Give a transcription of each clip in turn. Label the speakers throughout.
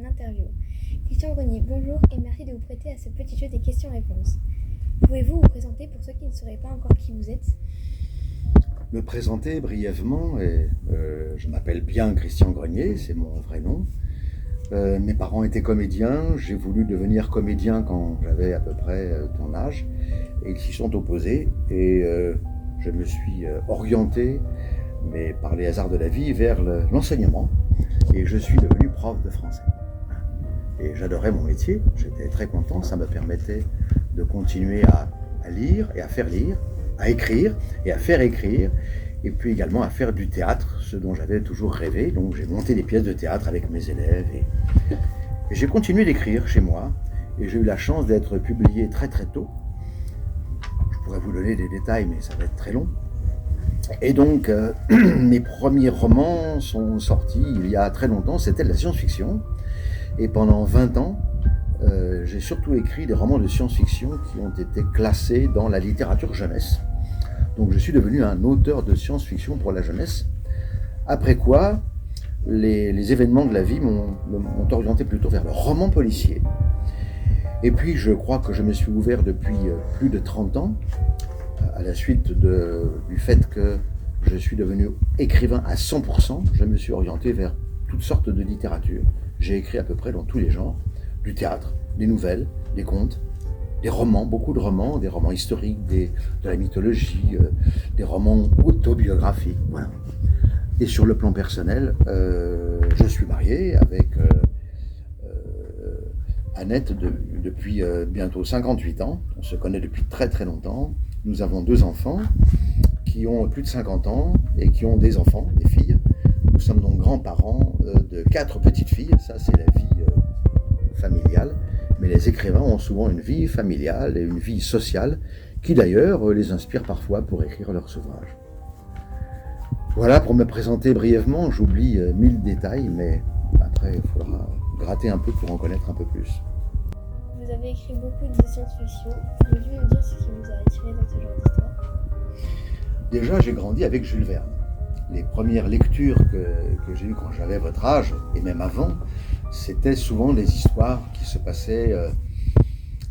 Speaker 1: interview. Christian Grenier, bonjour et merci de vous prêter à ce petit jeu des questions-réponses. Pouvez-vous vous présenter pour ceux qui ne sauraient pas encore qui vous êtes ?
Speaker 2: Me présenter brièvement, je m'appelle bien Christian Grenier, c'est mon vrai nom. Mes parents étaient comédiens, j'ai voulu devenir comédien quand j'avais à peu près ton âge, et ils s'y sont opposés, et je me suis orienté, mais par les hasards de la vie, vers l'enseignement, et je suis devenu prof de français. Et j'adorais mon métier, j'étais très content, ça me permettait de continuer à lire et à faire lire, à écrire et à faire écrire, et puis également à faire du théâtre, ce dont j'avais toujours rêvé. Donc j'ai monté des pièces de théâtre avec mes élèves, et j'ai continué d'écrire chez moi, et j'ai eu la chance d'être publié très très tôt. Je pourrais vous donner des détails, mais ça va être très long. Et donc mes premiers romans sont sortis il y a très longtemps, c'était de la science-fiction, et pendant 20 ans, j'ai surtout écrit des romans de science-fiction qui ont été classés dans la littérature jeunesse. Donc je suis devenu un auteur de science-fiction pour la jeunesse. Après quoi, les événements de la vie m'ont orienté plutôt vers le roman policier. Et puis je crois que je me suis ouvert depuis plus de 30 ans, à la suite du fait que je suis devenu écrivain à 100%, je me suis orienté vers toutes sortes de littérature. J'ai écrit à peu près dans tous les genres, du théâtre, des nouvelles, des contes, des romans, beaucoup de romans, des romans historiques, de la mythologie, des romans autobiographiques. Voilà. Et sur le plan personnel, je suis marié avec Annette depuis bientôt 58 ans. On se connaît depuis très très longtemps. Nous avons 2 enfants qui ont plus de 50 ans et qui ont des enfants, des filles. Nous sommes donc grands-parents de 4 petites filles. Ça, c'est la vie familiale. Mais les écrivains ont souvent une vie familiale et une vie sociale qui d'ailleurs les inspire parfois pour écrire leurs ouvrages. Voilà pour me présenter brièvement, j'oublie 1000 détails, mais après il faudra gratter un peu pour en connaître un peu plus.
Speaker 1: Vous avez écrit beaucoup de science-fiction. Pouvez-vous nous dire ce qui vous a attiré dans ce genre d'histoire ?
Speaker 2: Déjà, j'ai grandi avec Jules Verne. Les premières lectures que j'ai eues quand j'avais votre âge, et même avant, c'était souvent des histoires qui se passaient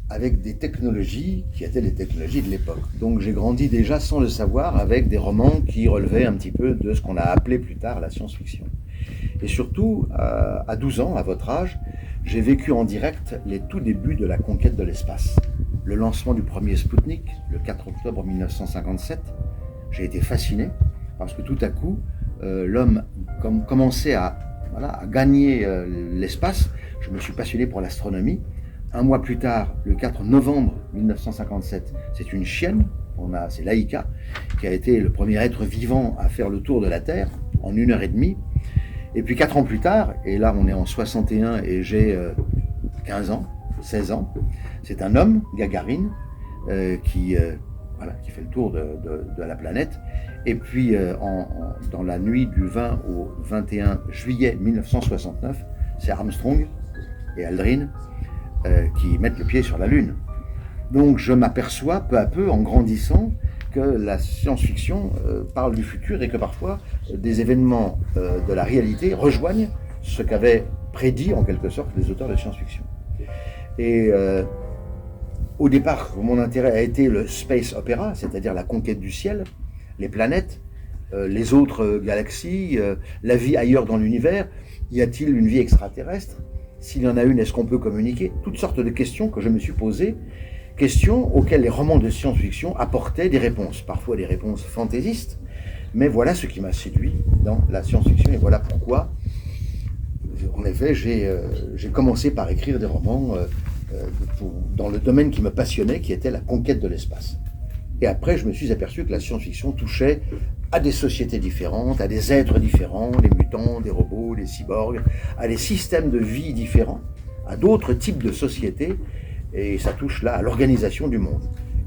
Speaker 2: avec des technologies qui étaient les technologies de l'époque. Donc j'ai grandi déjà sans le savoir avec des romans qui relevaient un petit peu de ce qu'on a appelé plus tard la science-fiction. Et surtout, à 12 ans, à votre âge, j'ai vécu en direct les tout débuts de la conquête de l'espace. Le lancement du premier Spoutnik, le 4 octobre 1957, j'ai été fasciné parce que tout à coup, l'homme commençait à gagner l'espace. Je me suis passionné pour l'astronomie. Un mois plus tard, le 4 novembre 1957, c'est une chienne, c'est Laika, qui a été le premier être vivant à faire le tour de la Terre en 1h30. Et puis 4 ans plus tard, et là on est en 61 et j'ai 15 ans, 16 ans, c'est un homme, Gagarine, qui fait le tour de la planète. Et puis, dans la nuit du 20 au 21 juillet 1969, c'est Armstrong et Aldrin qui mettent le pied sur la Lune. Donc, je m'aperçois peu à peu, en grandissant, que la science-fiction parle du futur et que parfois, des événements de la réalité rejoignent ce qu'avaient prédit, en quelque sorte, les auteurs de science-fiction. Et au départ, mon intérêt a été le space opéra, c'est-à-dire la conquête du ciel, les planètes, les autres galaxies, la vie ailleurs dans l'univers. Y a-t-il une vie extraterrestre ? S'il y en a une, est-ce qu'on peut communiquer ? Toutes sortes de questions que je me suis posées, questions auxquelles les romans de science-fiction apportaient des réponses, parfois des réponses fantaisistes, mais voilà ce qui m'a séduit dans la science-fiction et voilà pourquoi, en effet, j'ai commencé par écrire des romans dans le domaine qui me passionnait, qui était la conquête de l'espace. Et après, je me suis aperçu que la science-fiction touchait à des sociétés différentes, à des êtres différents, des mutants, des robots, des cyborgs, à des systèmes de vie différents, à d'autres types de sociétés, et ça touche là à l'organisation du monde.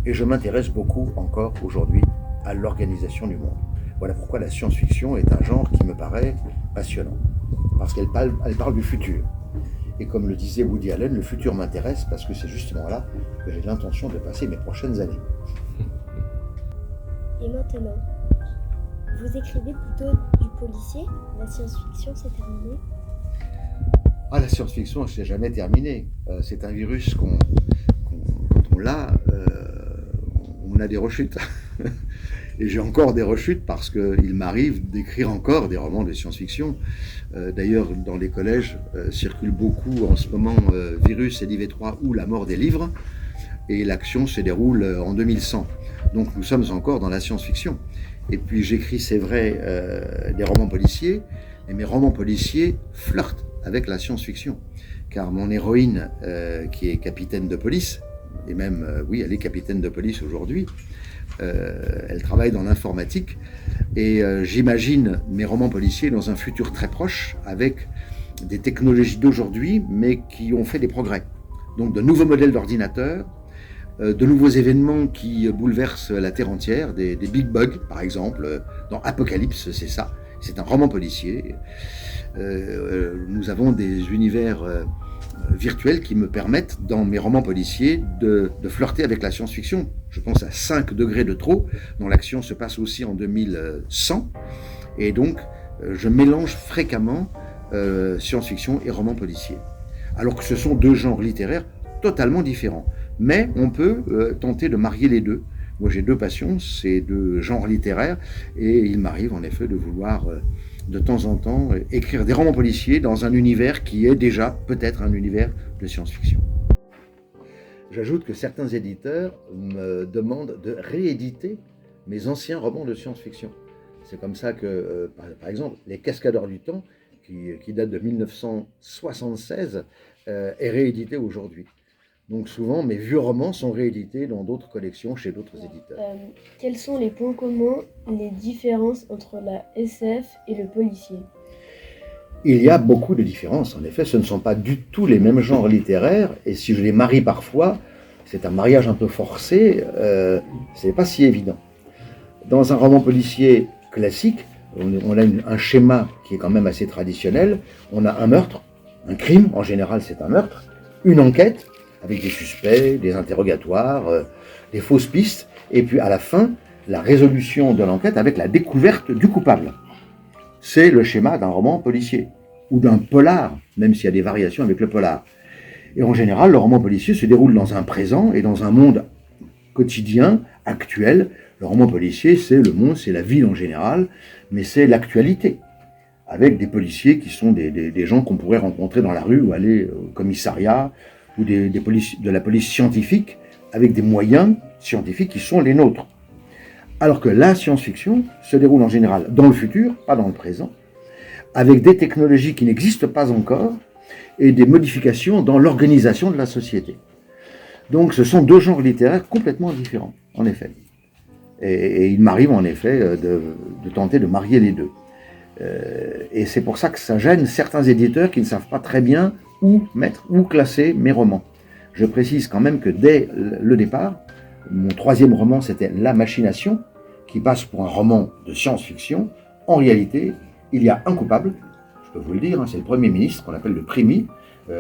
Speaker 2: Et je m'intéresse beaucoup encore aujourd'hui à l'organisation du monde. Voilà pourquoi la science-fiction est un genre qui me paraît passionnant, parce qu'elle parle du futur. Et comme le disait Woody Allen, le futur m'intéresse parce que c'est justement là que j'ai l'intention de passer mes prochaines années.
Speaker 1: Et maintenant, vous écrivez plutôt du policier ? La science-fiction, c'est terminé ?
Speaker 2: Ah, la science-fiction, c'est jamais terminé. C'est un virus quand on l'a, on a des rechutes. Et j'ai encore des rechutes parce qu'il m'arrive d'écrire encore des romans de science-fiction. D'ailleurs, dans les collèges, circule beaucoup en ce moment Virus et l'IV3 ou La mort des livres. Et l'action se déroule en 2100. Donc nous sommes encore dans la science-fiction. Et puis j'écris, c'est vrai, des romans policiers, et mes romans policiers flirtent avec la science-fiction. Car mon héroïne, qui est capitaine de police, et même, oui, elle est capitaine de police aujourd'hui, elle travaille dans l'informatique, et j'imagine mes romans policiers dans un futur très proche, avec des technologies d'aujourd'hui, mais qui ont fait des progrès. Donc de nouveaux modèles d'ordinateurs, de nouveaux événements qui bouleversent la Terre entière, des big bugs par exemple, dans Apocalypse, c'est ça, c'est un roman policier. Nous avons des univers virtuels qui me permettent, dans mes romans policiers, de flirter avec la science-fiction. Je pense à 5 degrés de trop, dont l'action se passe aussi en 2100, et donc je mélange fréquemment science-fiction et romans policiers. Alors que ce sont deux genres littéraires totalement différents. Mais on peut tenter de marier les deux. Moi j'ai deux passions, ces deux genres littéraires, et il m'arrive en effet de vouloir de temps en temps écrire des romans policiers dans un univers qui est déjà peut-être un univers de science-fiction. J'ajoute que certains éditeurs me demandent de rééditer mes anciens romans de science-fiction. C'est comme ça que, par exemple, Les Cascadeurs du Temps, qui date de 1976, est réédité aujourd'hui. Donc souvent, mes vieux romans sont réédités dans d'autres collections, chez d'autres éditeurs.
Speaker 3: Quels sont les points communs, les différences entre la SF et le policier ?
Speaker 2: Il y a beaucoup de différences. En effet, ce ne sont pas du tout les mêmes genres littéraires, et si je les marie parfois, c'est un mariage un peu forcé, c'est pas si évident. Dans un roman policier classique, on a un schéma qui est quand même assez traditionnel. On a un meurtre, un crime, en général c'est un meurtre, une enquête, avec des suspects, des interrogatoires, des fausses pistes, et puis à la fin, la résolution de l'enquête avec la découverte du coupable. C'est le schéma d'un roman policier, ou d'un polar, même s'il y a des variations avec le polar. Et en général, le roman policier se déroule dans un présent et dans un monde quotidien, actuel. Le roman policier, c'est le monde, c'est la ville en général, mais c'est l'actualité, avec des policiers qui sont des gens qu'on pourrait rencontrer dans la rue ou aller au commissariat, ou de la police scientifique, avec des moyens scientifiques qui sont les nôtres. Alors que la science-fiction se déroule en général dans le futur, pas dans le présent, avec des technologies qui n'existent pas encore, et des modifications dans l'organisation de la société. Donc ce sont deux genres littéraires complètement différents, en effet. Et il m'arrive en effet de tenter de marier les deux. Et c'est pour ça que ça gêne certains éditeurs qui ne savent pas très bien où classer mes romans. Je précise quand même que dès le départ, mon troisième roman c'était La Machination, qui passe pour un roman de science-fiction. En réalité, il y a un coupable, je peux vous le dire, c'est le Premier ministre qu'on appelle le Primi,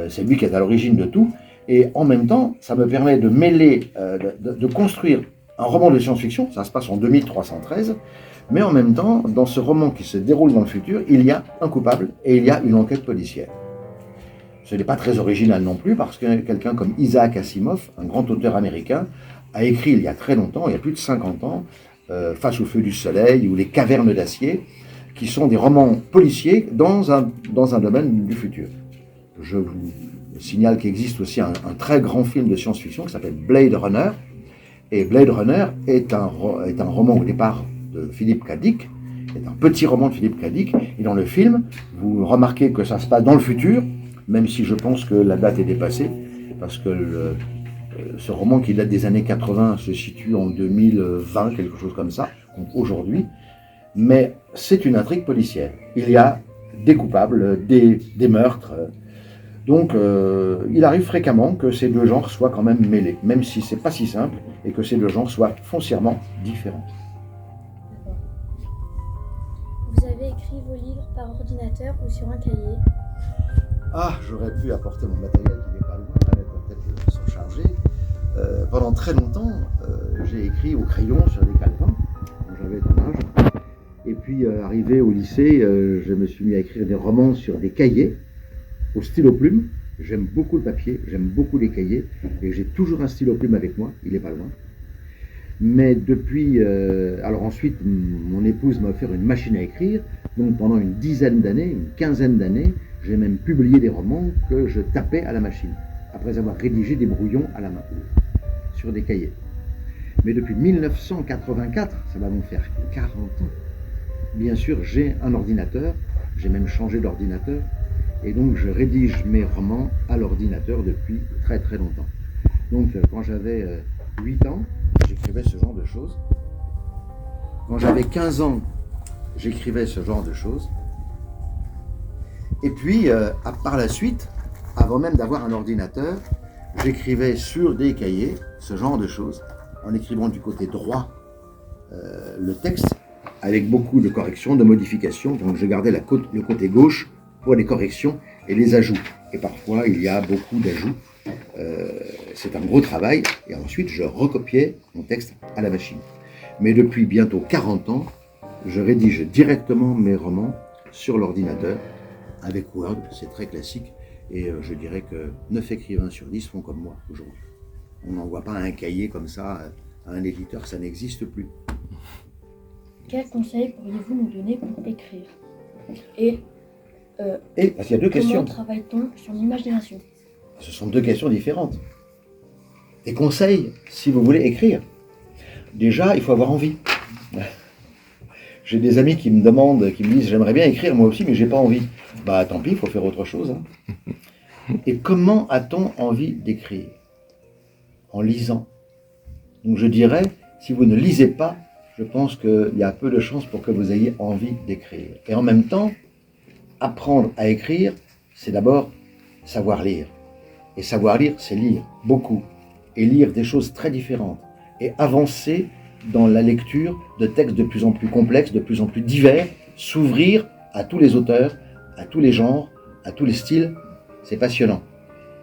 Speaker 2: c'est lui qui est à l'origine de tout, et en même temps, ça me permet de mêler, de construire un roman de science-fiction, ça se passe en 2313, mais en même temps, dans ce roman qui se déroule dans le futur, il y a un coupable et il y a une enquête policière. Ce n'est pas très original non plus, parce que quelqu'un comme Isaac Asimov, un grand auteur américain, a écrit il y a très longtemps, il y a plus de 50 ans, Face au feu du soleil ou Les cavernes d'acier, qui sont des romans policiers dans un domaine du futur. Je vous signale qu'il existe aussi un très grand film de science-fiction qui s'appelle Blade Runner, et Blade Runner est un roman au départ de Philip K. Dick, est un petit roman de Philip K. Dick, et dans le film, vous remarquez que ça se passe dans le futur, même si je pense que la date est dépassée, parce que ce roman qui date des années 80 se situe en 2020, quelque chose comme ça, donc aujourd'hui, mais c'est une intrigue policière. Il y a des coupables, des meurtres, donc il arrive fréquemment que ces deux genres soient quand même mêlés, même si c'est pas si simple, et que ces deux genres soient foncièrement différents.
Speaker 3: Vous avez écrit vos livres par ordinateur ou sur un cahier ?
Speaker 2: Ah, j'aurais pu apporter mon matériel qui n'est pas loin, Annette va peut-être s'en charger. Pendant très longtemps, j'ai écrit au crayon sur des calepins, quand j'avais ton âge. Et puis, arrivé au lycée, je me suis mis à écrire des romans sur des cahiers. au stylo plume. J'aime beaucoup le papier, j'aime beaucoup les cahiers, et j'ai toujours un stylo plume avec moi, il n'est pas loin. Mais depuis, alors ensuite, mon épouse m'a offert une machine à écrire, donc pendant une dizaine d'années, une quinzaine d'années, j'ai même publié des romans que je tapais à la machine, après avoir rédigé des brouillons à la main, sur des cahiers. Mais depuis 1984, ça va nous faire 40 ans, bien sûr, j'ai un ordinateur, j'ai même changé d'ordinateur, et donc je rédige mes romans à l'ordinateur depuis très très longtemps. Donc quand j'avais 8 ans, j'écrivais ce genre de choses. Quand j'avais 15 ans, j'écrivais ce genre de choses. Et puis, par la suite, avant même d'avoir un ordinateur, j'écrivais sur des cahiers ce genre de choses, en écrivant du côté droit le texte, avec beaucoup de corrections, de modifications. Donc je gardais le côté gauche pour les corrections et les ajouts. Et parfois, il y a beaucoup d'ajouts. C'est un gros travail. Et ensuite, je recopiais mon texte à la machine. Mais depuis bientôt 40 ans, je rédige directement mes romans sur l'ordinateur avec Word. C'est très classique. Et je dirais que 9 écrivains sur 10 font comme moi aujourd'hui. On n'envoie pas un cahier comme ça à un éditeur, ça n'existe plus.
Speaker 3: Quels conseils pourriez-vous nous donner pour écrire? Et
Speaker 2: Parce qu'il y a deux questions.
Speaker 3: comment travaille-t-on sur l'imagination?
Speaker 2: Ce sont deux questions différentes. Des conseils, si vous voulez écrire. Déjà, il faut avoir envie. J'ai des amis qui me demandent, qui me disent « J'aimerais bien écrire, moi aussi, mais j'ai pas envie. » Bah tant pis, il faut faire autre chose. Hein. Et comment a-t-on envie d'écrire? En lisant. Donc je dirais, si vous ne lisez pas, je pense qu'il y a peu de chances pour que vous ayez envie d'écrire. Et en même temps, apprendre à écrire, c'est d'abord savoir lire. Et savoir lire, c'est lire beaucoup. Et lire des choses très différentes. Et avancer dans la lecture de textes de plus en plus complexes, de plus en plus divers, s'ouvrir à tous les auteurs, à tous les genres, à tous les styles. C'est passionnant.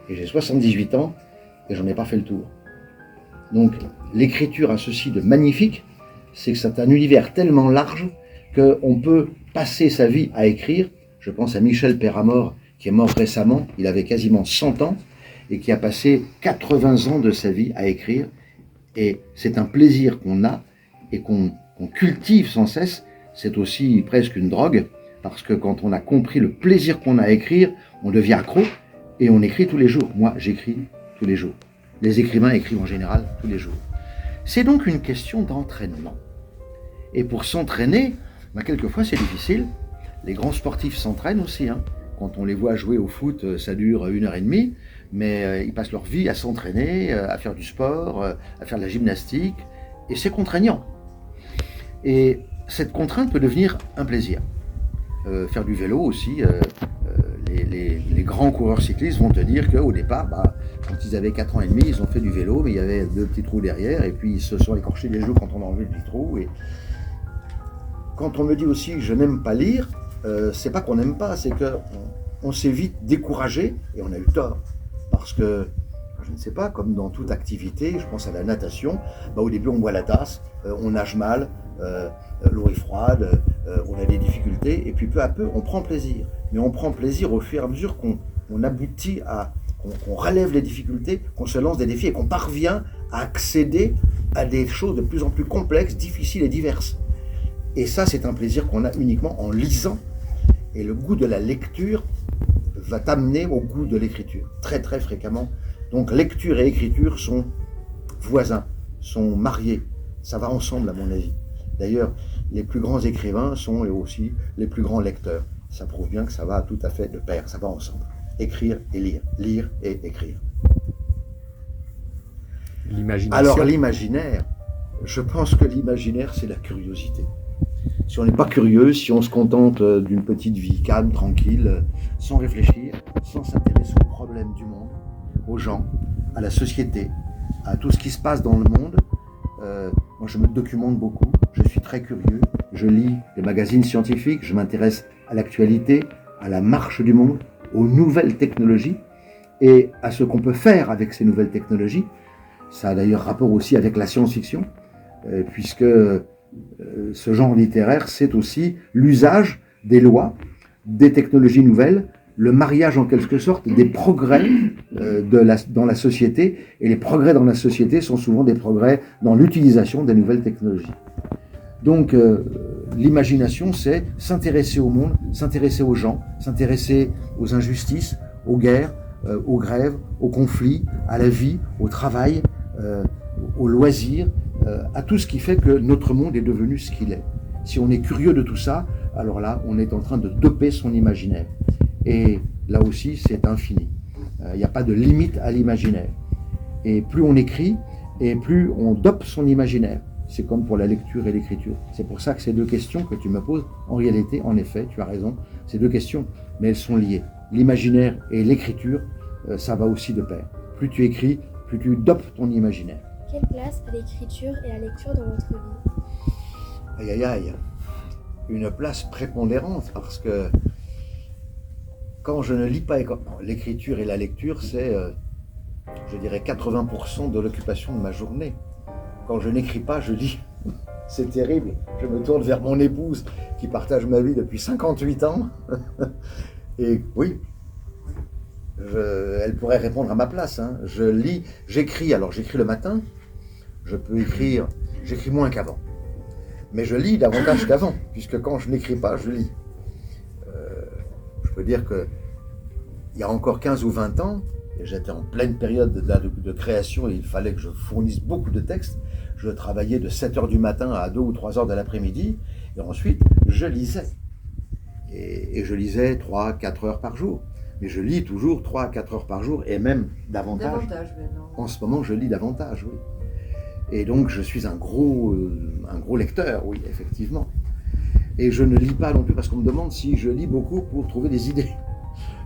Speaker 2: Et j'ai 78 ans et j'en ai pas fait le tour. Donc l'écriture a ceci de magnifique, c'est que c'est un univers tellement large qu'on peut passer sa vie à écrire. Je pense à Michel Péramore, qui est mort récemment, il avait quasiment 100 ans, et qui a passé 80 ans de sa vie à écrire. Et c'est un plaisir qu'on a et qu'on cultive sans cesse. C'est aussi presque une drogue, parce que quand on a compris le plaisir qu'on a à écrire, on devient accro et on écrit tous les jours. Moi, j'écris tous les jours. Les écrivains écrivent en général tous les jours. C'est donc une question d'entraînement. Et pour s'entraîner, quelquefois c'est difficile. Les grands sportifs s'entraînent aussi. Hein. Quand on les voit jouer au foot, ça dure 1h30, mais ils passent leur vie à s'entraîner, à faire du sport, à faire de la gymnastique, et c'est contraignant. Et cette contrainte peut devenir un plaisir. Faire du vélo aussi, les grands coureurs cyclistes vont te dire qu'au départ, quand ils avaient 4 ans et demi, ils ont fait du vélo, mais il y avait 2 petits trous derrière, et puis ils se sont écorchés les joues quand on a enlevé le petit trou. Et quand on me dit aussi que je n'aime pas lire, c'est pas qu'on n'aime pas, c'est qu'on s'est vite découragé, et on a eu tort. Parce que, je ne sais pas, comme dans toute activité, je pense à la natation, au début on boit la tasse, on nage mal, l'eau est froide, on a des difficultés, et puis peu à peu on prend plaisir. Mais on prend plaisir au fur et à mesure qu'on aboutit à, qu'on relève les difficultés, qu'on se lance des défis et qu'on parvient à accéder à des choses de plus en plus complexes, difficiles et diverses. Et ça, c'est un plaisir qu'on a uniquement en lisant. Et le goût de la lecture va t'amener au goût de l'écriture, très très fréquemment. Donc lecture et écriture sont voisins, sont mariés. Ça va ensemble à mon avis. D'ailleurs, les plus grands écrivains sont aussi les plus grands lecteurs. Ça prouve bien que ça va tout à fait de pair, ça va ensemble. Écrire et lire, lire et écrire.
Speaker 4: L'imagination.
Speaker 2: Alors l'imaginaire, je pense que l'imaginaire, c'est la curiosité. Si on n'est pas curieux, si on se contente d'une petite vie calme, tranquille, sans réfléchir, sans s'intéresser aux problèmes du monde, aux gens, à la société, à tout ce qui se passe dans le monde, moi je me documente beaucoup, je suis très curieux, je lis les magazines scientifiques, je m'intéresse à l'actualité, à la marche du monde, aux nouvelles technologies et à ce qu'on peut faire avec ces nouvelles technologies. Ça a d'ailleurs rapport aussi avec la science-fiction, puisque ce genre littéraire, c'est aussi l'usage des lois, des technologies nouvelles le mariage en quelque sorte des progrès dans la société, et les progrès dans la société sont souvent des progrès dans l'utilisation des nouvelles technologies. Donc l'imagination, c'est s'intéresser au monde, s'intéresser aux gens, s'intéresser aux injustices, aux guerres, aux grèves, aux conflits, à la vie, au travail, aux loisirs, à tout ce qui fait que notre monde est devenu ce qu'il est. Si on est curieux de tout ça, alors là, on est en train de doper son imaginaire. Et là aussi, c'est infini. Il n'y a pas de limite à l'imaginaire. Et plus on écrit, et plus on dope son imaginaire. C'est comme pour la lecture et l'écriture. C'est pour ça que ces deux questions que tu me poses, en réalité, en effet, tu as raison, ces deux questions, mais elles sont liées. L'imaginaire et l'écriture, ça va aussi de pair. Plus tu écris, plus tu dopes ton imaginaire.
Speaker 1: Quelle place a l'écriture et la lecture dans votre vie?
Speaker 2: Aïe aïe aïe, une place prépondérante, parce que quand je ne lis pas, l'écriture et la lecture, c'est, je dirais, 80% de l'occupation de ma journée. Quand je n'écris pas, je lis. C'est terrible. Je me tourne vers mon épouse qui partage ma vie depuis 58 ans. Et oui, elle pourrait répondre à ma place. Hein. Je lis, j'écris. Alors j'écris le matin. Je peux écrire, j'écris moins qu'avant. Mais je lis davantage qu'avant, puisque quand je n'écris pas, je lis. Je peux dire que il y a encore 15 ou 20 ans, et j'étais en pleine période de création et il fallait que je fournisse beaucoup de textes. Je travaillais de 7h du matin à 2 ou 3h de l'après-midi, et ensuite je lisais. Et je lisais 3-4 heures par jour. Mais je lis toujours 3 à 4 heures par jour, et même davantage. En ce moment, je lis davantage, oui. Et donc, je suis un gros lecteur, oui, effectivement. Et je ne lis pas non plus parce qu'on me demande si je lis beaucoup pour trouver des idées.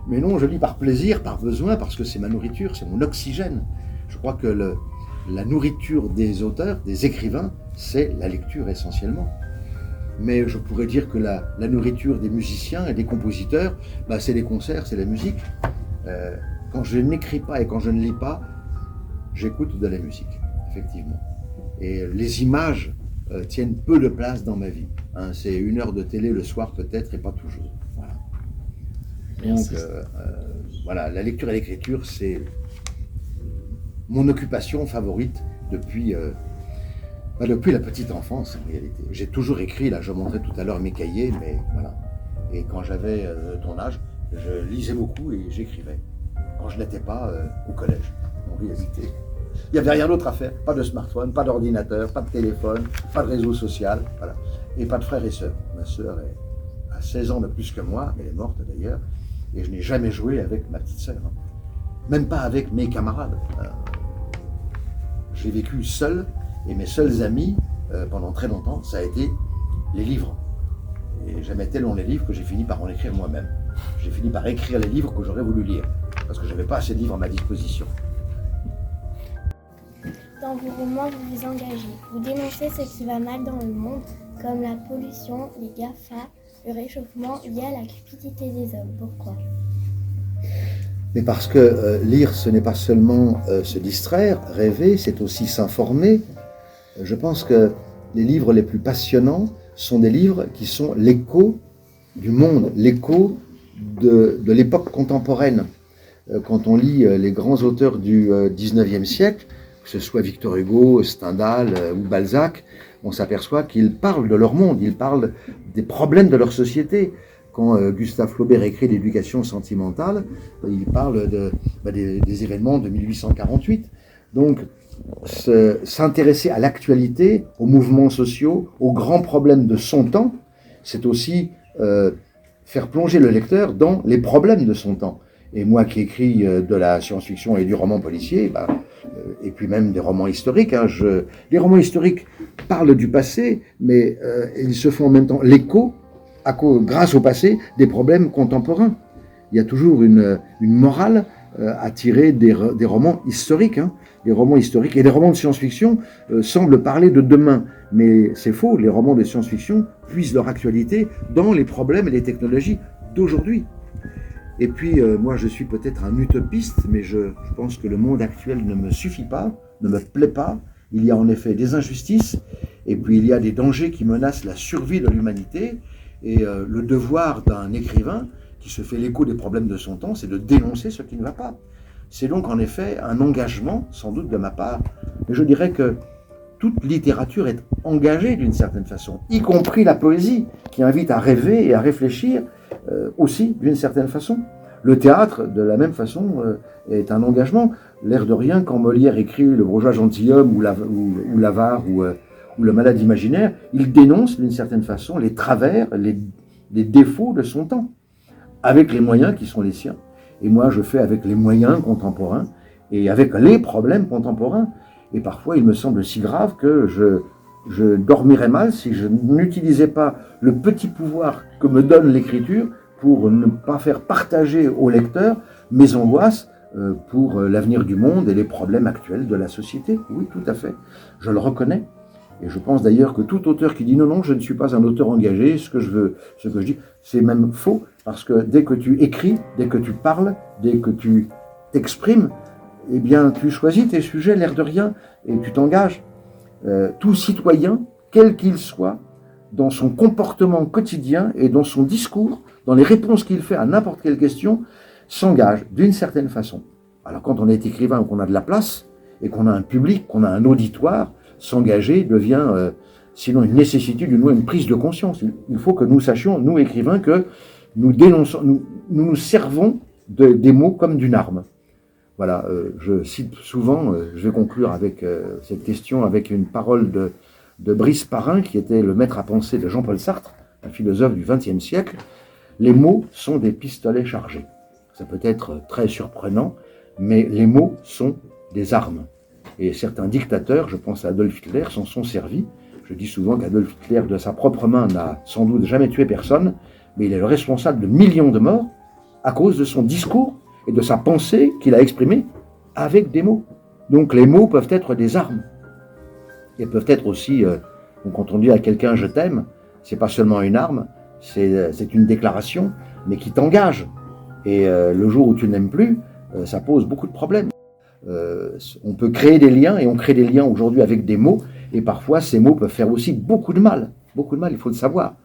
Speaker 2: Mais non, je lis par plaisir, par besoin, parce que c'est ma nourriture, c'est mon oxygène. Je crois que la nourriture des auteurs, des écrivains, c'est la lecture essentiellement. Mais je pourrais dire que la nourriture des musiciens et des compositeurs, bah, c'est les concerts, c'est la musique. Quand je n'écris pas et quand je ne lis pas, j'écoute de la musique, effectivement. Et les images tiennent peu de place dans ma vie. Hein, c'est 1 heure de télé le soir peut-être et pas toujours. Voilà. Donc voilà, la lecture et l'écriture, c'est mon occupation favorite depuis la petite enfance en réalité. J'ai toujours écrit, là je montrais tout à l'heure mes cahiers, mais voilà. Et quand j'avais ton âge, je lisais beaucoup et j'écrivais. Quand je n'étais pas au collège, en réalité. Il n'y avait rien d'autre à faire, pas de smartphone, pas d'ordinateur, pas de téléphone, pas de réseau social, voilà. Et pas de frères et sœurs. Ma sœur a 16 ans de plus que moi, elle est morte d'ailleurs, et je n'ai jamais joué avec ma petite sœur. Hein. Même pas avec mes camarades. J'ai vécu seul, et mes seuls amis, pendant très longtemps, ça a été les livres. Et j'aimais tellement les livres que j'ai fini par en écrire moi-même. J'ai fini par écrire les livres que j'aurais voulu lire, parce que je n'avais pas assez de livres à ma disposition.
Speaker 1: Dans vos romans, vous vous engagez. Vous dénoncez ce qui va mal dans le monde, comme la pollution, les GAFA, le réchauffement lié à la cupidité des hommes. Pourquoi?
Speaker 2: Mais parce que lire, ce n'est pas seulement se distraire, rêver, c'est aussi s'informer. Je pense que les livres les plus passionnants sont des livres qui sont l'écho du monde, l'écho de l'époque contemporaine. Quand on lit les grands auteurs du 19e siècle, que ce soit Victor Hugo, Stendhal ou Balzac, on s'aperçoit qu'ils parlent de leur monde, ils parlent des problèmes de leur société. Quand Gustave Flaubert écrit l'Éducation sentimentale, il parle des événements de 1848. Donc, s'intéresser à l'actualité, aux mouvements sociaux, aux grands problèmes de son temps, c'est aussi faire plonger le lecteur dans les problèmes de son temps. Et moi qui écris de la science-fiction et du roman policier, et puis même des romans historiques, hein, les romans historiques parlent du passé, mais ils se font en même temps l'écho, grâce au passé, des problèmes contemporains. Il y a toujours une morale à tirer des romans historiques. Hein. Les romans historiques et les romans de science-fiction semblent parler de demain, mais c'est faux. Les romans de science-fiction puisent leur actualité dans les problèmes et les technologies d'aujourd'hui. Et puis, moi, je suis peut-être un utopiste, mais je pense que le monde actuel ne me suffit pas, ne me plaît pas. Il y a en effet des injustices, et puis il y a des dangers qui menacent la survie de l'humanité. Et le devoir d'un écrivain qui se fait l'écho des problèmes de son temps, c'est de dénoncer ce qui ne va pas. C'est donc en effet un engagement, sans doute de ma part, mais je dirais que toute littérature est engagée d'une certaine façon, y compris la poésie, qui invite à rêver et à réfléchir aussi d'une certaine façon. Le théâtre, de la même façon, est un engagement. L'air de rien, quand Molière écrit Le bourgeois gentilhomme ou l'avare ou le malade imaginaire, il dénonce d'une certaine façon les travers, les défauts de son temps, avec les moyens qui sont les siens. Et moi, je fais avec les moyens contemporains et avec les problèmes contemporains. Et parfois, il me semble si grave que je dormirais mal si je n'utilisais pas le petit pouvoir que me donne l'écriture pour ne pas faire partager au lecteur mes angoisses pour l'avenir du monde et les problèmes actuels de la société. Oui, tout à fait. Je le reconnais. Et je pense d'ailleurs que tout auteur qui dit non, je ne suis pas un auteur engagé, ce que je dis, c'est même faux, parce que dès que tu écris, dès que tu parles, dès que tu t'exprimes, eh bien, tu choisis tes sujets, l'air de rien, et tu t'engages. Tout citoyen, quel qu'il soit, dans son comportement quotidien et dans son discours, dans les réponses qu'il fait à n'importe quelle question, s'engage d'une certaine façon. Alors quand on est écrivain ou qu'on a de la place, et qu'on a un public, qu'on a un auditoire, s'engager devient, sinon une nécessité, du moins une prise de conscience. Il faut que nous sachions, nous écrivains, que nous dénonçons, nous servons des mots comme d'une arme. Voilà, je cite souvent, je vais conclure avec cette question, avec une parole de Brice Parrain, qui était le maître à penser de Jean-Paul Sartre, un philosophe du XXe siècle. Les mots sont des pistolets chargés. Ça peut être très surprenant, mais les mots sont des armes. Et certains dictateurs, je pense à Adolf Hitler, s'en sont servis. Je dis souvent qu'Adolf Hitler, de sa propre main, n'a sans doute jamais tué personne, mais il est le responsable de millions de morts à cause de son discours et de sa pensée qu'il a exprimée avec des mots. Donc les mots peuvent être des armes. Et peuvent être aussi, quand on dit à quelqu'un « je t'aime », c'est pas seulement une arme, c'est une déclaration, mais qui t'engage. Et le jour où tu n'aimes plus, ça pose beaucoup de problèmes. On peut créer des liens, et on crée des liens aujourd'hui avec des mots, et parfois ces mots peuvent faire aussi beaucoup de mal, il faut le savoir.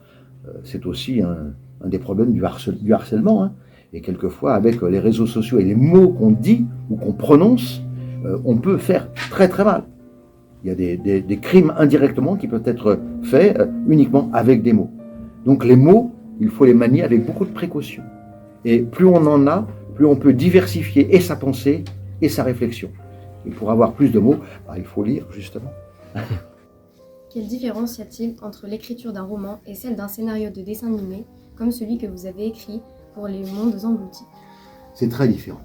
Speaker 2: C'est aussi un des problèmes du harcèlement, hein. Et quelquefois avec les réseaux sociaux et les mots qu'on dit ou qu'on prononce, on peut faire très très mal. Il y a des crimes indirectement qui peuvent être faits uniquement avec des mots. Donc les mots, il faut les manier avec beaucoup de précaution. Et plus on en a, plus on peut diversifier et sa pensée et sa réflexion. Et pour avoir plus de mots, il faut lire, justement.
Speaker 4: Quelle différence y a-t-il entre l'écriture d'un roman et celle d'un scénario de dessin animé, comme celui que vous avez écrit pour Les Mondes Engloutis?
Speaker 2: C'est très différent.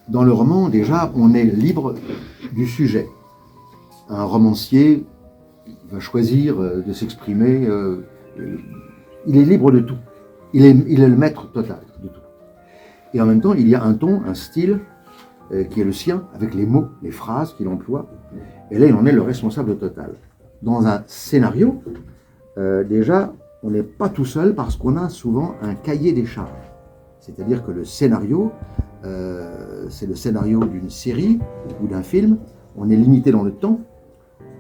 Speaker 2: Dans le roman, déjà, on est libre du sujet. Un romancier va choisir de s'exprimer, il est libre de tout. Il est le maître total de tout. Et en même temps, il y a un ton, un style qui est le sien, avec les mots, les phrases qu'il emploie. Et là, il en est le responsable total. Dans un scénario, déjà, on n'est pas tout seul parce qu'on a souvent un cahier des charges. C'est-à-dire que le scénario, c'est le scénario d'une série ou d'un film. On est limité dans le temps,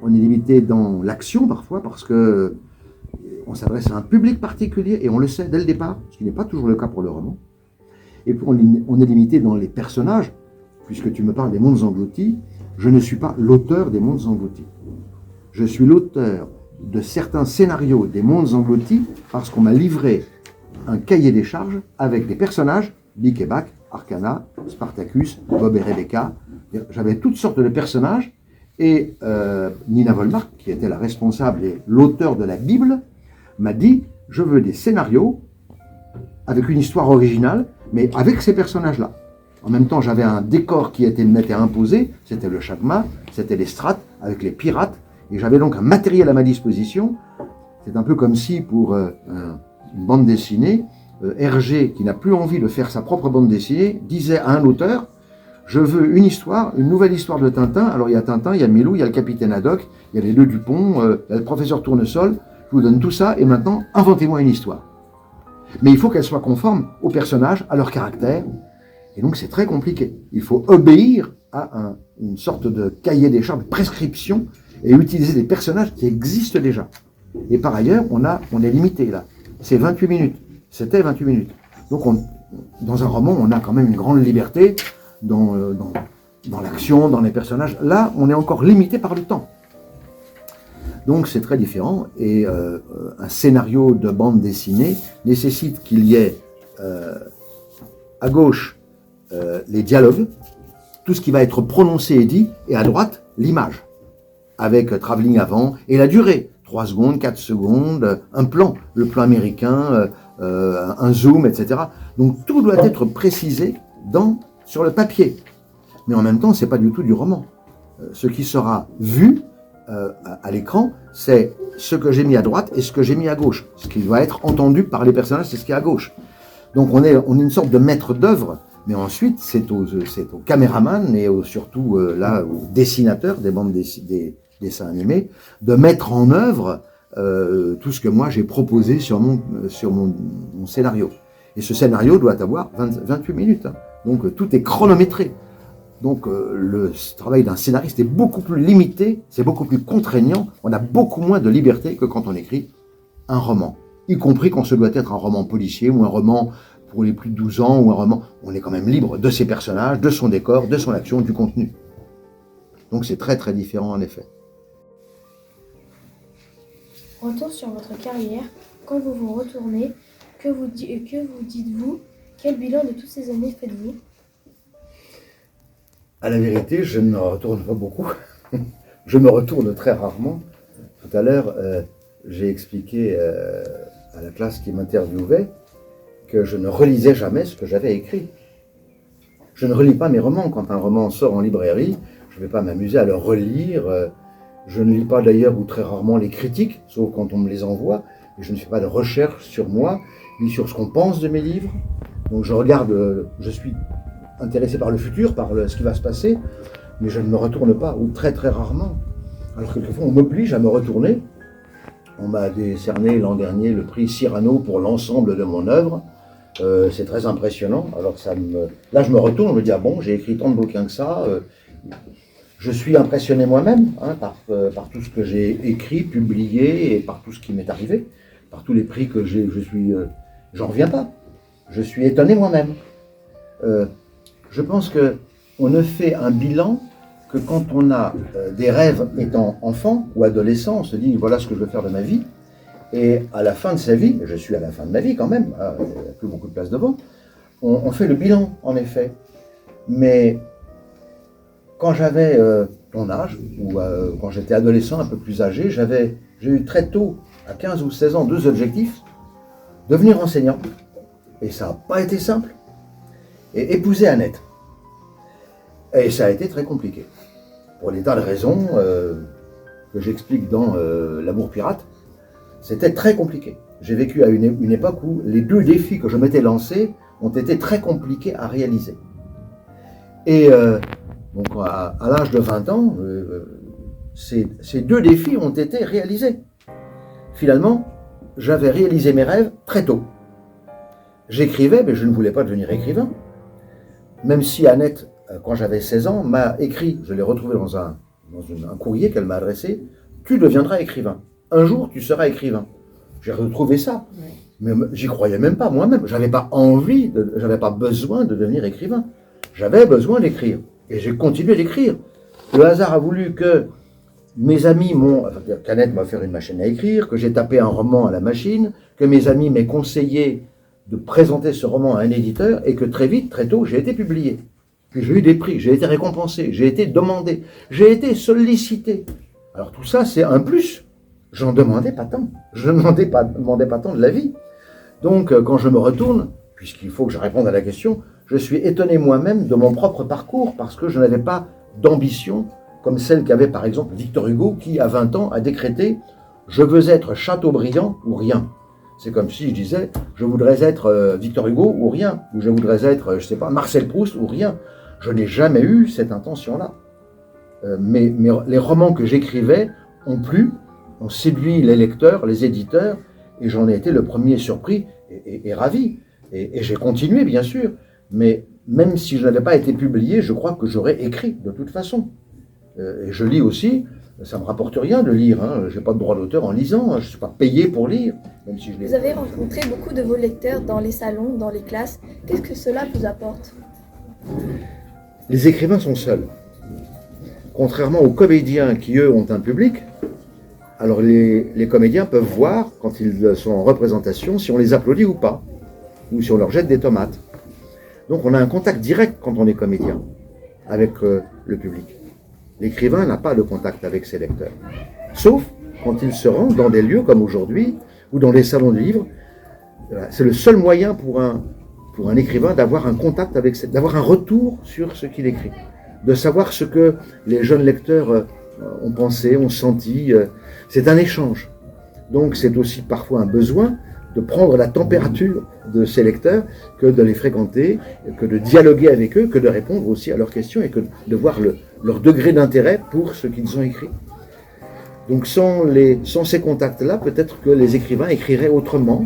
Speaker 2: on est limité dans l'action parfois parce que on s'adresse à un public particulier et on le sait dès le départ, ce qui n'est pas toujours le cas pour le roman. Et puis on est limité dans les personnages, puisque tu me parles des Mondes Engloutis, je ne suis pas l'auteur des Mondes Engloutis. Je suis l'auteur de certains scénarios des Mondes Engloutis parce qu'on m'a livré un cahier des charges avec des personnages, Bic et Bac, Arcana, Spartacus, Bob et Rebecca. J'avais toutes sortes de personnages et Nina Volmark, qui était la responsable et l'auteur de la Bible, m'a dit « Je veux des scénarios avec une histoire originale, mais avec ces personnages-là. » En même temps, j'avais un décor qui m'était imposé, c'était le Chagma, c'était les strates avec les pirates, et j'avais donc un matériel à ma disposition. C'est un peu comme si pour une bande dessinée, Hergé, qui n'a plus envie de faire sa propre bande dessinée, disait à un auteur « Je veux une histoire, une nouvelle histoire de Tintin. » Alors il y a Tintin, il y a Milou, il y a le capitaine Haddock, il y a les deux Dupont, il y a le professeur Tournesol. Je vous donne tout ça et maintenant, inventez-moi une histoire. Mais il faut qu'elle soit conforme aux personnages, à leur caractère. Et donc c'est très compliqué. Il faut obéir à une sorte de cahier des charges, de prescription, et utiliser des personnages qui existent déjà. Et par ailleurs, on est limité là. C'est 28 minutes. C'était 28 minutes. Donc dans un roman, on a quand même une grande liberté dans l'action, dans les personnages. Là, on est encore limité par le temps. Donc c'est très différent, et un scénario de bande dessinée nécessite qu'il y ait à gauche les dialogues, tout ce qui va être prononcé et dit, et à droite l'image, avec travelling avant, et la durée, 3 secondes, 4 secondes, un plan, le plan américain, un zoom, etc. Donc tout doit être précisé sur le papier. Mais en même temps, c'est pas du tout du roman. Ce qui sera vu à l'écran, c'est ce que j'ai mis à droite et ce que j'ai mis à gauche. Ce qui doit être entendu par les personnages, c'est ce qui est à gauche. Donc on est une sorte de maître d'œuvre, mais ensuite c'est au caméraman et surtout aux dessinateurs des des dessins animés de mettre en œuvre tout ce que moi j'ai proposé sur mon scénario. Et ce scénario doit avoir 28 minutes. Hein. Donc tout est chronométré. Donc le travail d'un scénariste est beaucoup plus limité, c'est beaucoup plus contraignant, on a beaucoup moins de liberté que quand on écrit un roman. Y compris quand ce doit être un roman policier ou un roman pour les plus de 12 ans ou un roman, on est quand même libre de ses personnages, de son décor, de son action, du contenu. Donc c'est très très différent en effet.
Speaker 1: Retour sur votre carrière, quand vous vous retournez, que vous dites-vous? Quel bilan de toutes ces années faites-vous?
Speaker 2: À la vérité, je ne me retourne pas beaucoup. Je me retourne très rarement. Tout à l'heure, j'ai expliqué à la classe qui m'interviewait que je ne relisais jamais ce que j'avais écrit. Je ne relis pas mes romans. Quand un roman sort en librairie, je ne vais pas m'amuser à le relire. Je ne lis pas d'ailleurs ou très rarement les critiques, sauf quand on me les envoie. Et je ne fais pas de recherche sur moi, ni sur ce qu'on pense de mes livres. Donc je regarde, je suis intéressé par le futur, par ce qui va se passer, mais je ne me retourne pas, ou très très rarement. Alors quelquefois on m'oblige à me retourner. On m'a décerné l'an dernier le prix Cyrano pour l'ensemble de mon œuvre. C'est très impressionnant. Alors là je me retourne, je me dis, ah bon, j'ai écrit tant de bouquins que ça. Je suis impressionné moi-même par tout ce que j'ai écrit, publié, et par tout ce qui m'est arrivé, par tous les prix que j'en reviens pas. Je suis étonné moi-même. Je pense qu'on ne fait un bilan que quand on a des rêves étant enfant ou adolescent, on se dit voilà ce que je veux faire de ma vie. Et à la fin de sa vie, je suis à la fin de ma vie quand même, il n'y a plus beaucoup de place devant, on fait le bilan en effet. Mais quand j'avais ton âge, ou quand j'étais adolescent un peu plus âgé, j'ai eu très tôt, à 15 ou 16 ans, 2 objectifs. Devenir enseignant, et ça n'a pas été simple, et épouser Annette. Et ça a été très compliqué, pour des tas de raisons que j'explique dans L'amour pirate. C'était très compliqué. J'ai vécu à une époque où les 2 défis que je m'étais lancés ont été très compliqués à réaliser. Et donc à l'âge de 20 ans, ces 2 défis ont été réalisés. Finalement, j'avais réalisé mes rêves très tôt. J'écrivais, mais je ne voulais pas devenir écrivain. Même si Annette, quand j'avais 16 ans, m'a écrit, je l'ai retrouvé dans un courrier qu'elle m'a adressé, « Tu deviendras écrivain. Un jour, tu seras écrivain. » J'ai retrouvé ça. Mais j'y croyais même pas moi-même. J'avais pas envie, j'avais pas besoin de devenir écrivain. J'avais besoin d'écrire. Et j'ai continué d'écrire. Le hasard a voulu que mes amis qu'Annette m'a fait une machine à écrire, que j'ai tapé un roman à la machine, que mes amis m'aient conseillé de présenter ce roman à un éditeur, et que très vite, très tôt, j'ai été publié. Puis j'ai eu des prix, j'ai été récompensé, j'ai été demandé, j'ai été sollicité. Alors tout ça, c'est un plus. J'en demandais pas tant. Je ne demandais pas tant de la vie. Donc quand je me retourne, puisqu'il faut que je réponde à la question, je suis étonné moi-même de mon propre parcours, parce que je n'avais pas d'ambition comme celle qu'avait par exemple Victor Hugo, qui à 20 ans a décrété « Je veux être Chateaubriand ou rien ». C'est comme si je disais « Je voudrais être Victor Hugo ou rien », ou « Je voudrais être, je sais pas, Marcel Proust ou rien ». Je n'ai jamais eu cette intention-là. Mais les romans que j'écrivais ont plu, ont séduit les lecteurs, les éditeurs, et j'en ai été le premier surpris et ravi. Et j'ai continué, bien sûr, mais même si je n'avais pas été publié, je crois que j'aurais écrit de toute façon. Et je lis aussi Ça ne me rapporte rien de lire, hein. Je n'ai pas de droit d'auteur en lisant, hein. Je ne suis pas payé pour lire. Même si je
Speaker 5: Vous avez rencontré beaucoup de vos lecteurs dans les salons, dans les classes. Qu'est-ce que cela vous apporte?
Speaker 2: Les écrivains sont seuls. Contrairement aux comédiens qui, eux, ont un public, alors les comédiens peuvent voir, quand ils sont en représentation, si on les applaudit ou pas, ou si on leur jette des tomates. Donc on a un contact direct quand on est comédien avec le public. L'écrivain n'a pas de contact avec ses lecteurs. Sauf quand il se rend dans des lieux comme aujourd'hui, ou dans les salons de livres. C'est le seul moyen pour un écrivain d'avoir un contact avec, d'avoir un retour sur ce qu'il écrit, de savoir ce que les jeunes lecteurs ont pensé, ont senti. C'est un échange. Donc c'est aussi parfois un besoin de prendre la température de ces lecteurs, que de les fréquenter, que de dialoguer avec eux, que de répondre aussi à leurs questions et que de voir leur degré d'intérêt pour ce qu'ils ont écrit. Donc sans ces contacts-là, peut-être que les écrivains écriraient autrement.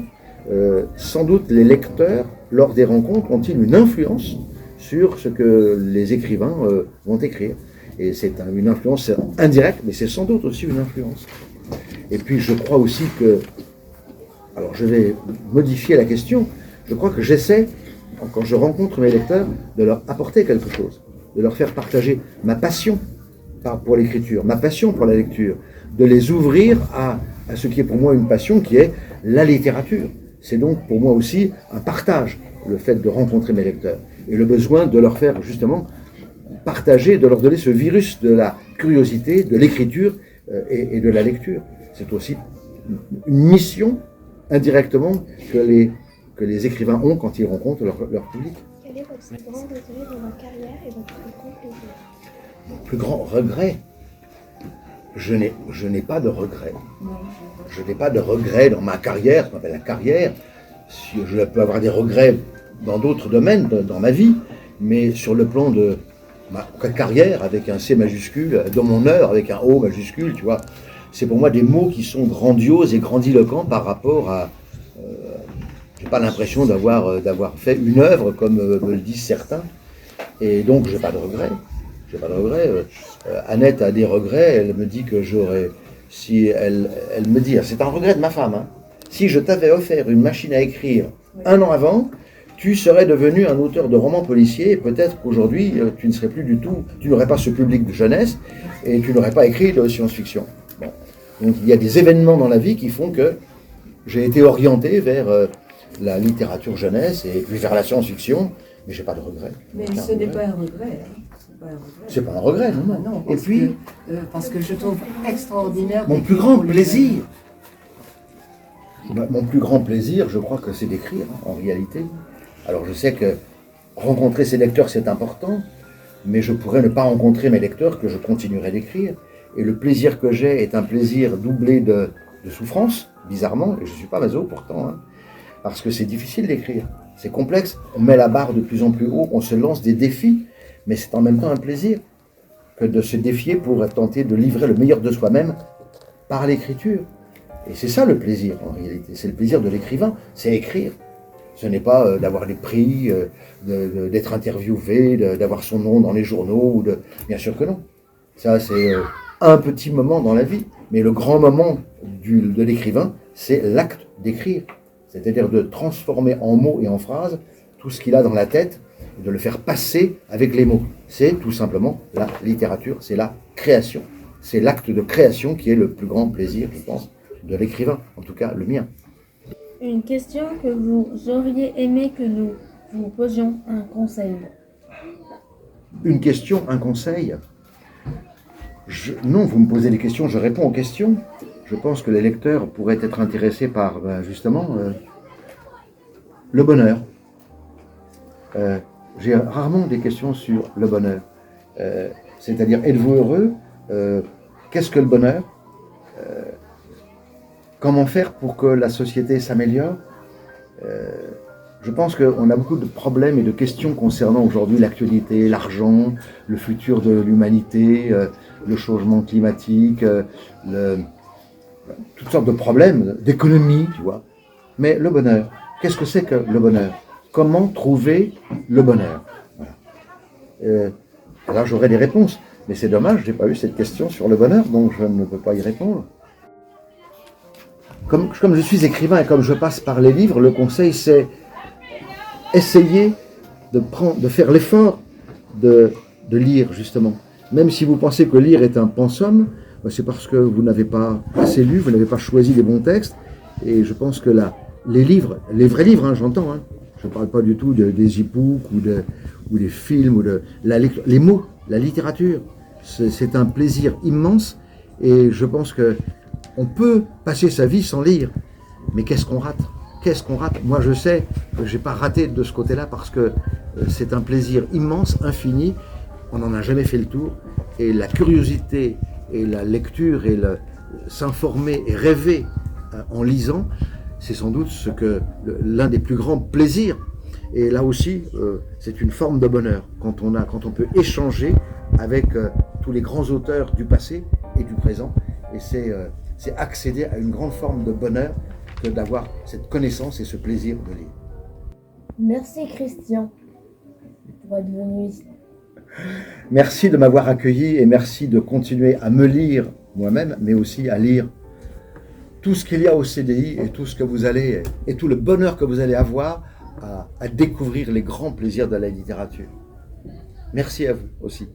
Speaker 2: Sans doute les lecteurs, lors des rencontres, ont-ils une influence sur ce que les écrivains vont écrire. Et c'est une influence indirecte, mais c'est sans doute aussi une influence. Et puis je crois aussi que, alors je vais modifier la question, je crois que j'essaie, quand je rencontre mes lecteurs, de leur apporter quelque chose, de leur faire partager ma passion pour l'écriture, ma passion pour la lecture, de les ouvrir à ce qui est pour moi une passion, qui est la littérature. C'est donc pour moi aussi un partage, le fait de rencontrer mes lecteurs, et le besoin de leur faire justement partager, de leur donner ce virus de la curiosité, de l'écriture et de la lecture. C'est aussi une mission, indirectement, que les écrivains ont quand ils rencontrent leur public.
Speaker 1: Quel est votre plus grand regret dans votre carrière et votre plus grand plaisir?
Speaker 2: Mon plus grand regret, je n'ai pas de regret. Je n'ai pas de regret dans ma carrière, ce qu'on appelle la carrière. Je peux avoir des regrets dans d'autres domaines, dans ma vie, mais sur le plan de ma carrière, avec un C majuscule, dans mon heure, avec un O majuscule, tu vois, c'est pour moi des mots qui sont grandioses et grandiloquents par rapport à... j'ai pas l'impression d'avoir fait une œuvre, comme me le disent certains, et donc j'ai pas de regrets. J'ai pas de regrets. Annette a des regrets, elle me dit que j'aurais... Si elle me dit, c'est un regret de ma femme, hein, si je t'avais offert une machine à écrire 1 an avant, tu serais devenu un auteur de romans policiers, et peut-être qu'aujourd'hui, tu ne serais plus du tout, tu n'aurais pas ce public de jeunesse, et tu n'aurais pas écrit de science-fiction. Bon. Donc il y a des événements dans la vie qui font que j'ai été orienté vers la littérature jeunesse, et puis vers la science-fiction, mais j'ai pas de regret.
Speaker 6: Mais ce n'est pas un regret. Hein.
Speaker 2: C'est pas un regret, non, non.
Speaker 6: Ah non,
Speaker 2: Et puis,
Speaker 6: parce que je trouve extraordinaire.
Speaker 2: mon plus grand plaisir, je crois que c'est d'écrire, en réalité. Alors je sais que rencontrer ses lecteurs, c'est important, mais je pourrais ne pas rencontrer mes lecteurs, que je continuerai d'écrire. Et le plaisir que j'ai est un plaisir doublé de souffrance, bizarrement, et je ne suis pas maso pourtant, hein, parce que c'est difficile d'écrire. C'est complexe, on met la barre de plus en plus haut, on se lance des défis, mais c'est en même temps un plaisir que de se défier pour tenter de livrer le meilleur de soi-même par l'écriture. Et c'est ça le plaisir en réalité, c'est le plaisir de l'écrivain, c'est écrire. Ce n'est pas d'avoir des prix, d'être interviewé, d'avoir son nom dans les journaux, bien sûr que non. Ça c'est un petit moment dans la vie, mais le grand moment de l'écrivain, c'est l'acte d'écrire. C'est-à-dire de transformer en mots et en phrases tout ce qu'il a dans la tête, de le faire passer avec les mots. C'est tout simplement la littérature, c'est la création. C'est l'acte de création qui est le plus grand plaisir, je pense, de l'écrivain, en tout cas le mien.
Speaker 7: Une question que vous auriez aimé que nous vous posions, un conseil.
Speaker 2: Une question, un conseil. Non, vous me posez des questions, je réponds aux questions. Je pense que les lecteurs pourraient être intéressés par, justement, le bonheur. J'ai rarement des questions sur le bonheur. C'est-à-dire, êtes-vous heureux? Qu'est-ce que le bonheur? Comment faire pour que la société s'améliore? Je pense qu'on a beaucoup de problèmes et de questions concernant aujourd'hui l'actualité, l'argent, le futur de l'humanité, le changement climatique, toutes sortes de problèmes, d'économie, tu vois. Mais le bonheur, qu'est-ce que c'est que le bonheur? Comment trouver le bonheur? Voilà. Là, j'aurai des réponses. Mais c'est dommage, je n'ai pas eu cette question sur le bonheur, donc je ne peux pas y répondre. Comme je suis écrivain et comme je passe par les livres, le conseil c'est essayer de faire l'effort de lire justement. Même si vous pensez que lire est un pensum, c'est parce que vous n'avez pas assez lu, vous n'avez pas choisi les bons textes. Et je pense que les livres, les vrais livres, hein, j'entends, hein, je ne parle pas du tout des e-books ou des films, les mots, la littérature, c'est un plaisir immense. Et je pense qu'on peut passer sa vie sans lire. Mais qu'est-ce qu'on rate ? Qu'est-ce qu'on rate ? Moi, je sais que je n'ai pas raté de ce côté-là parce que c'est un plaisir immense, infini. On n'en a jamais fait le tour. Et la curiosité et la lecture et s'informer et rêver en lisant, c'est sans doute l'un des plus grands plaisirs. Et là aussi, c'est une forme de bonheur quand on peut échanger avec tous les grands auteurs du passé et du présent. Et c'est accéder à une grande forme de bonheur que d'avoir cette connaissance et ce plaisir de lire.
Speaker 3: Merci Christian pour être venu ici.
Speaker 2: Merci de m'avoir accueilli et merci de continuer à me lire moi-même, mais aussi à lire tout ce qu'il y a au CDI et tout ce que vous allez, et tout le bonheur que vous allez avoir à découvrir les grands plaisirs de la littérature. Merci à vous aussi.